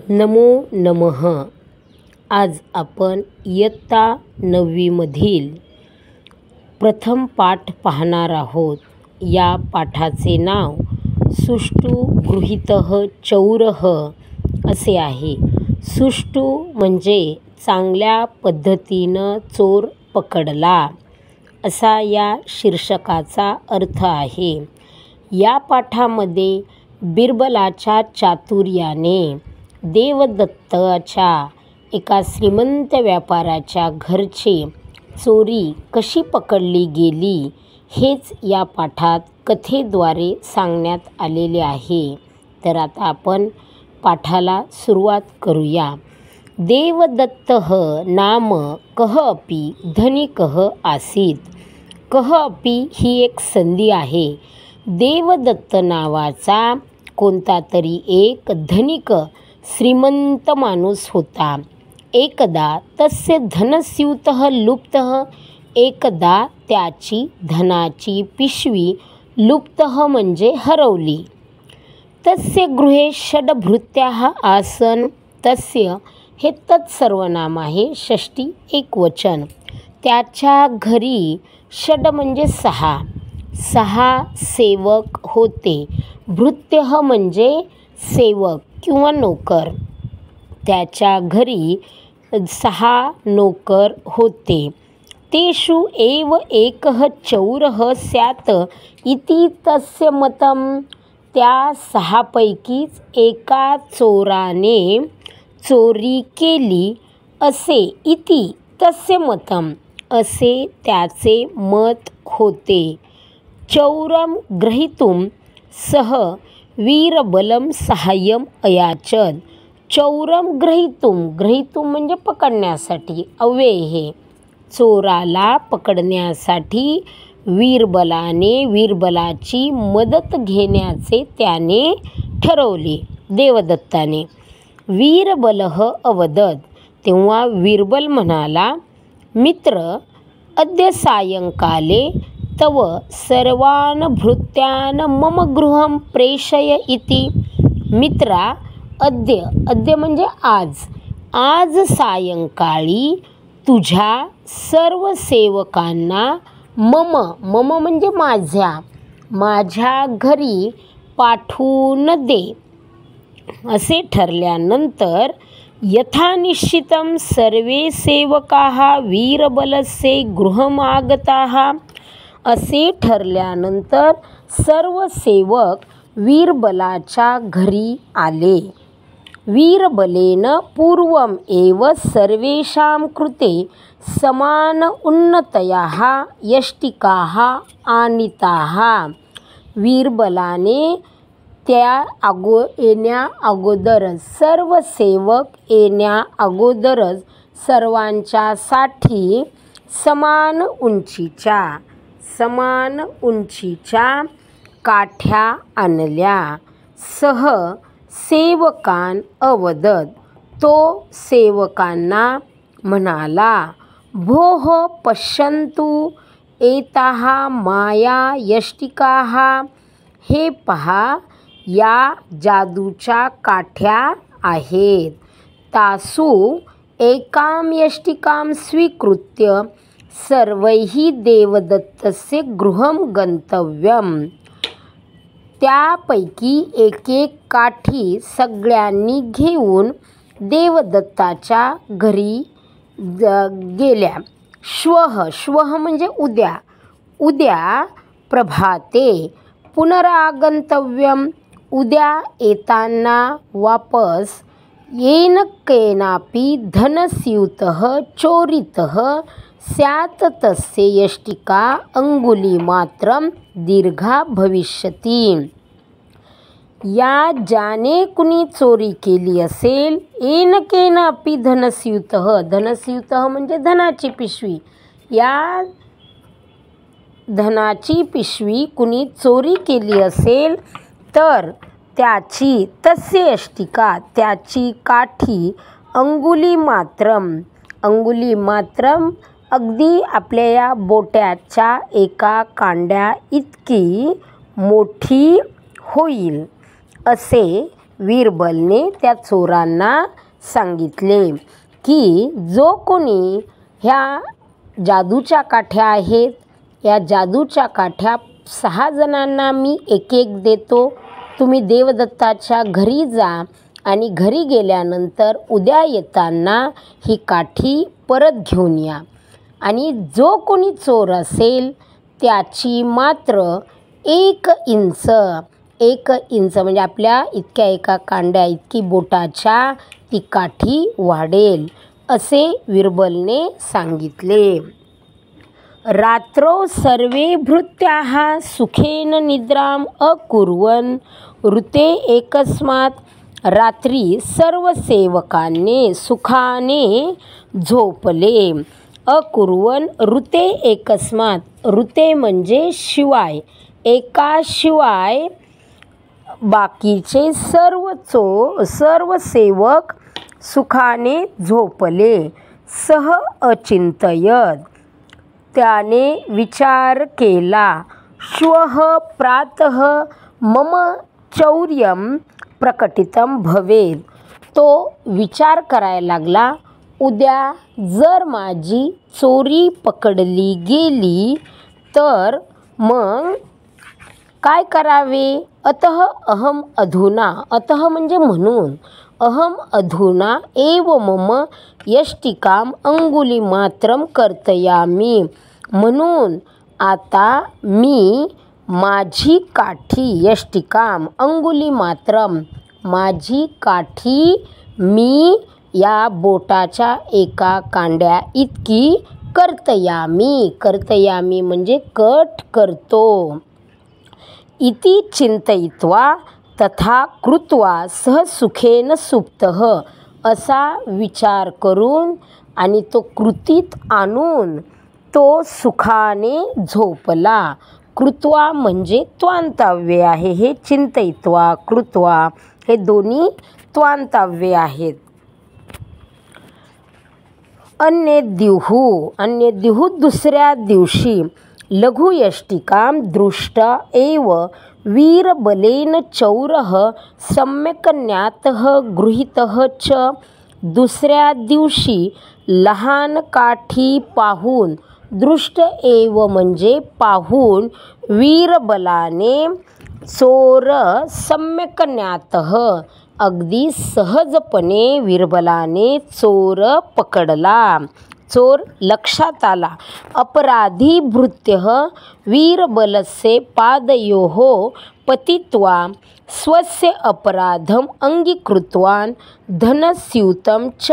नमो नमः. आज आपण इयत्ता 9वीमधील प्रथम पाठ पाहणार आहोत. या पाठाचे नाव सुष्ठु गृहीतः चौरः असे आहे. सुष्ठु म्हणजे चांगल्या पद्धतीनं चोर पकडला असा या शीर्षकाचा अर्थ आहे. या पाठामध्ये बिरबलाच्या चातुर्याने देवदत्ताच्या एका श्रीमंत व्यापाऱ्याच्या घरची चोरी कशी पकडली गेली हेच या पाठात कथेद्वारे सांगण्यात आलेले आहे. तर आता आपण पाठाला सुरुवात करूया. देवदत्तः नाम कः अपि धनिकः आसीत्. कः अपि ही एक संधी आहे. देवदत्त नावाचा कोणता तरी एक धनिक श्रीमंत माणूस होता. एकदा तस्य धनस्यूतः लुप्तः. एकदा त्याची धनाची पिशवी लुप्तः म्हणजे हरवली. तस्य गृहे षड्भृत्याः आसन्. तस्य हे तत्सर्वनाम आहे, षष्टी एकवचन. त्याच्या घरी षड म्हणजे सहा सेवक होते. भृत्यः म्हणजे सेवक किंवा नोकर. त्याच्या घरी 6 नोकर होते. तेषु एव एकः चौरः स्यात् इति तस्य मतं. त्या 6 पैकीच एका चोराने चोरी केली असे इति तस्य मतं असे त्याचे मत होते. चौरं ग्रहीतुं सः वीरबलं साहाय्यम अयाचत. चौरम ग्रहीतुम म्हणजे पकडण्यासाठी, अव्यय हे. चोराला पकडण्यासाठी वीरबलाची मदत घेण्याचे त्याने ठरवले. देवदत्ताने. वीरबलः अवदत्. तेव्हा वीरबल म्हणाला, मित्र अद्य सायंकाले तव सर्वान् भृत्यान् मम गृहं प्रेषय इति. मित्रा, अद्य म्हणजे आज सायंकाळी तुझ्या सर्व सेवकांना मम म्हणजे माझ्या घरी पाठवून दे. असे ठरल्यानंतर यथानिश्चितं सर्वे सेवकाः वीरबलस्य गृहमागताः. असे ठरल्यानंतर सर्व सेवक वीरबलाच्या घरी आले. वीरबलेन पूर्वम एव सर्वेषां कृते समान उन्नतयाः यष्टिकाः आनीताः. वीरबलाने येण्या अगोदरच, सर्व सेवक येण्या अगोदरच सर्वांच्यासाठी समान उंचीच्या काठ्या आणल्या. सह सेवकान अवदत. तो सेवकांना म्हणाला, भोः पश्यन्तु एताः माया यष्टिकाः. हे पहा, या जादूच्या काठ्या आहेत. तासु एकां यष्टिकां स्वीकृत्य सर्वैः देवदत्तस्य गृहं गन्तव्यम्. त्यापैकी एक काठी सगळ्यांनी घेऊन देवदत्ताच्या घरी गेल्या. श्वः म्हणजे उद्या प्रभाते पुनरागंतव्यम. उद्या येताना वापस येन केनापि धनस्यूतः चोरितः स्यात् तस्य यष्टिका अंगुलीमात्रं दीर्घा भविष्यति. या ज्याने कुणी चोरी केली असेल, येन केनापि धनस्यूतः म्हणजे धनाची पिशवी. या धनाची पिशवी कुणी चोरी केली असेल तर त्याची तस्य यष्टिका त्याची काठी अंगुलीमात्रम अगदी आपल्या या बोट्याच्या एका कांड्या इतकी मोठी होईल असे बिरबलने त्या चोरांना सांगितले की जो कोणी ह्या जादूच्या काठ्या आहेत, या जादूच्या काठ्या 6 जणांना मी एक एक देतो. तुम्ही देवदत्ताच्या घरी जा आणि घरी गेल्यानंतर उद्या येताना ही काठी परत घेऊन या. आणि जो कोणी चोर असेल त्याची मात्र 1 इंच म्हणजे आपल्या इतक्या एका कांड्या इतकी बोटाच्या ती काठी वाढेल असे बिरबलने सांगितले. रात्रौ सर्वे भृत्याः सुखेन निद्राम अकुर्वन् ऋते एकस्मात्. रात्री सर्व सेवकांनी सुखाने झोपले. अकुर्वन् ऋते एकस्मात्. ऋते म्हणजे शिवाय, एकाशिवाय बाकीचे सर्व सेवक सुखाने झोपले. सह अचिंतयत. त्याने विचार केला. श्वः प्रातः मम चौर्यं प्रकटितं भवेत्. तो विचार करायला लागला, उद्या जर माझी चोरी पकडली गेली तर मग काय करावे. अतः अहम अधुना. अतः म्हणजे म्हणून. अहम अधुना एव मम यष्टिकाम अंगुलीमात्रम कर्तयामी. म्हणून आता मी माझी काठी, यष्टिकाम अंगुलीमात्रम, माझी काठी मी या बोटाच्या एका कांड्या इतकी कर्तयामी म्हणजे कट करतो. इति चिंतयित्वा तथा कृत्वा सह सुखेन सुप्तः. असा विचार करून आणि तो कृतीत आणून तो सुखाने झोपला. कृत्वा म्हणजे त्वांतव्य आहे. हे चिंतयित्वा, कृत्वा हे दोन्ही त्वांतव्य आहेत. अन्यद्युः दुसऱ्या दिवशी लघुयष्टिकां दृष्ट एव वीरबलेन चौरः सम्यक् ज्ञातः गृहीतः च. दुसऱ्या दिवशी लहान काठी पाहून, दृष्ट एव म्हणजे पाहून, वीरबलाने चोर सम्यक् ज्ञातः अगदी सहजपणे बिरबलाने चोर पकडला. चोर लक्षात आला. अपराधी भृत्यः वीरबलस्य पादयोः पतित्वा स्वस्य अपराधम् अंगीकृतवान् धनस्यूतं च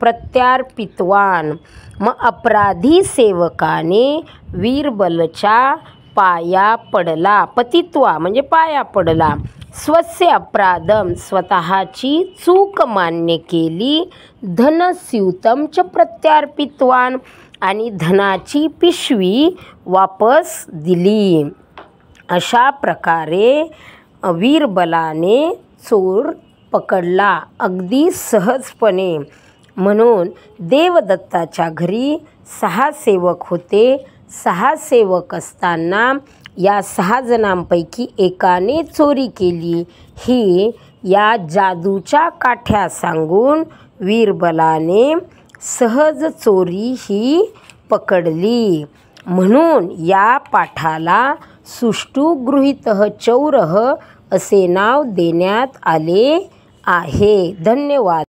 प्रत्यार्पितवान्. मग अपराधी सेवकाने बिरबलच्या पाया पडला. पतित्वा म्हणजे पाया पडला. स्वस्य अपराधम स्वतःची चूक मान्य केली. धनस्यूतं च प्रत्यार्पितवान् आणि धनाची पिशवी वापस दिली. अशा प्रकारे बिरबलाने चोर पकडला अगदी सहजपणे. म्हणून देवदत्ताच्या घरी 6 सेवक होते. 6 सेवक असताना या 6 जणांपैकी एकाने चोरी केली. ही या जादूच्या काठ्या सांगून बिरबलाने सहज चोरी ही पकडली. म्हणून या पाठाला सुष्ठु गृहीतः चौरः असे नाव देण्यात आले आहे. धन्यवाद.